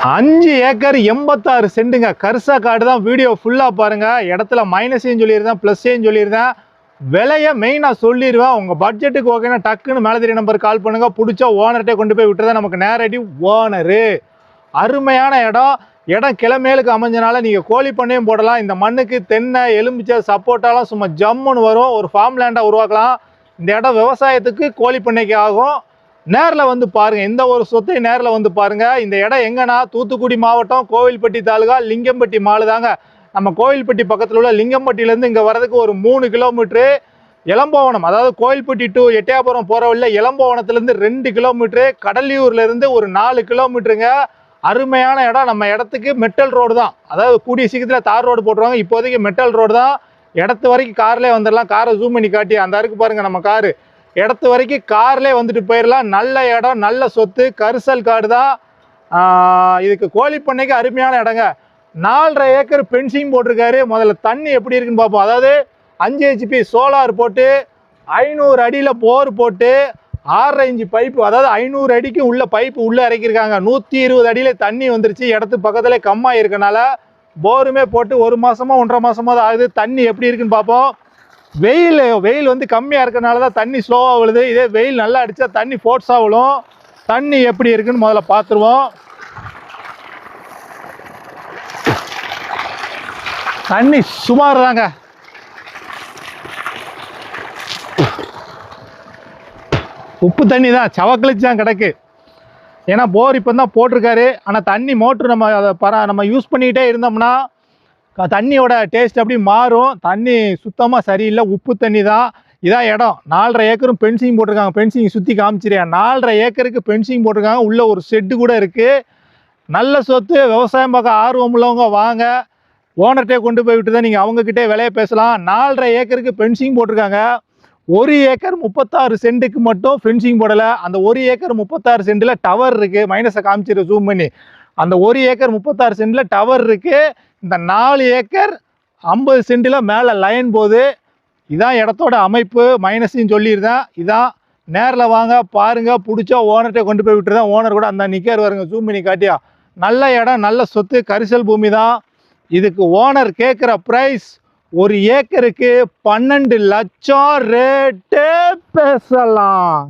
5 acre 86 சென்ட்டுங்க. கர்சா காடு தான். Video ஃபுல்லாக பாருங்கள். இடத்துல மைனஸையும் சொல்லியிருந்தேன், ப்ளஸ்ஸையும் சொல்லியிருந்தேன். விலையை மெயினாக சொல்லிடுவேன். உங்கள் பட்ஜெட்டுக்கு ஓகேன்னா டக்குன்னு மேலே தெரிய நம்பர் கால் பண்ணுங்கள். பிடிச்சா ஓனர்கிட்டே கொண்டு போய் விட்டுறதா நமக்கு நேரடி ஓனரு. அருமையான இடம் கிளமேலுக்கு அமைஞ்சனால நீங்கள் கோழி பண்ணையும் போடலாம். இந்த மண்ணுக்கு தென்னை, எலுமிச்சை, சப்போட்டாலாம் சும்மா ஜம்முன்னு வரும். ஒரு ஃபார்ம் லேண்டாக உருவாக்கலாம். இந்த இடம் விவசாயத்துக்கு, கோழி பண்ணைக்கு ஆகும். நேரில் வந்து பாருங்கள். எந்த ஒரு சொத்தையும் நேரில் வந்து பாருங்கள். இந்த இடம் எங்கன்னா தூத்துக்குடி மாவட்டம், கோவில்பட்டி தாலுகா, லிங்கம்பட்டி மாலு தாங்க. நம்ம கோவில்பட்டி பக்கத்தில் உள்ள லிங்கம்பட்டியிலேருந்து இங்கே வரதுக்கு ஒரு 3 கிலோமீட்ரு. இளம்பவனம், அதாவது கோவில்பட்டி டு எட்டயபுரம் போகிற வழியில் இளம்பவனத்துலேருந்து 2 கிலோமீட்ரு. கடலியூர்லேருந்து ஒரு 4 கிலோமீட்டருங்க. அருமையான இடம். நம்ம இடத்துக்கு மெட்டல் ரோடு தான். அதாவது கூடிய சீக்கிரத்தில் தார் ரோடு போட்டுருவாங்க. இப்போதைக்கு மெட்டல் ரோடு தான். இடத்து வரைக்கும் கார்லேயே வந்துடலாம். காரை ஜூம் பண்ணி காட்டி அந்த இருக்கு பாருங்கள் நம்ம காரு. இடத்து வரைக்கும் கார்லேயே வந்துட்டு போயிடலாம். நல்ல இடம், நல்ல சொத்து. கரிசல் காடு தான். இதுக்கு கோழி பண்ணைக்கு அருமையான இடங்க. 4.5 ஏக்கர் பென்சிங் போட்டிருக்காரு. முதல்ல தண்ணி எப்படி இருக்குன்னு பார்ப்போம். அதாவது 5 HP சோலார் போட்டு 500 அடியில் போர் போட்டு 6.5 இன்ச் பைப்பு, அதாவது 500 அடிக்கு உள்ள பைப்பு உள்ளே இறக்கியிருக்காங்க. 120 அடியில் தண்ணி வந்துருச்சு. இடத்து பக்கத்தில் கம்மாக இருக்கனால போருமே போட்டு 1 மாதமோ 1.5 மாதமோ தான் ஆகுது. தண்ணி எப்படி இருக்குன்னு பார்ப்போம். வெயில் வந்து கம்மியாக இருக்கனால தான் தண்ணி ஸ்லோவாக விழுது. இதே வெயில் நல்லா அடித்தா தண்ணி ஃபோர்ஸாக விழும். தண்ணி எப்படி இருக்குன்னு முதல்ல பார்த்துருவோம். தண்ணி சுமார் தாங்க. உப்பு தண்ணி தான், சவக்கழிச்சு தான் கிடக்கு. ஏன்னா போர் இப்போ தான் போட்டிருக்காரு. ஆனால் தண்ணி மோட்ரு நம்ம யூஸ் பண்ணிக்கிட்டே இருந்தோம்னா தண்ணியோட டேஸ்ட் அப்படி மாறும். தண்ணி சுத்தமாக சரியில்லை, உப்பு தண்ணி தான். இதான் இடம். 4.5 ஏக்கரும் பென்சிங் போட்டிருக்காங்க. பென்சிங் சுற்றி காமிச்சிருக்கேன். 4.5 ஏக்கருக்கு பென்சிங் போட்டிருக்காங்க. உள்ளே ஒரு ஷெட்டு கூட இருக்குது. நல்ல சொத்து. விவசாயம் பார்க்க ஆர்வம் உள்ளவங்க வாங்க. ஓனர்கிட்டே கொண்டு போய் விட்டு தான் நீங்கள் அவங்கக்கிட்டே விலையை பேசலாம். 4.5 ஏக்கருக்கு பென்சிங் போட்டிருக்காங்க. 1 ஏக்கர் 36 சென்ட்டுக்கு மட்டும் ஃபென்சிங் போடலை. அந்த 1 ஏக்கர் 36 சென்ட்டில் டவர் இருக்குது. மைனஸை காமிச்சிரு ஜூம் பண்ணி. அந்த 1 ஏக்கர் 36 சென்ட்டில் டவர் இருக்குது. இந்த 4 ஏக்கர் 50 சென்ட்டில் மேலே லைன் போகுது. இதான் இடத்தோட அமைப்பு. மைனஸையும் சொல்லியிருந்தேன். இதான். நேரில் வாங்க, பாருங்கள். பிடிச்சா ஓனர்கிட்ட கொண்டு போய் விட்டுருதான். ஓனர் கூட அந்த நிற்கார் வருங்க, ஜூம் பண்ணி காட்டியா. நல்ல இடம், நல்ல சொத்து. கரிசல் பூமி தான். இதுக்கு ஓனர் கேட்குற ப்ரைஸ் 1 ஏக்கருக்கு 12 லட்சம் ரேட்டு பேசலாம்.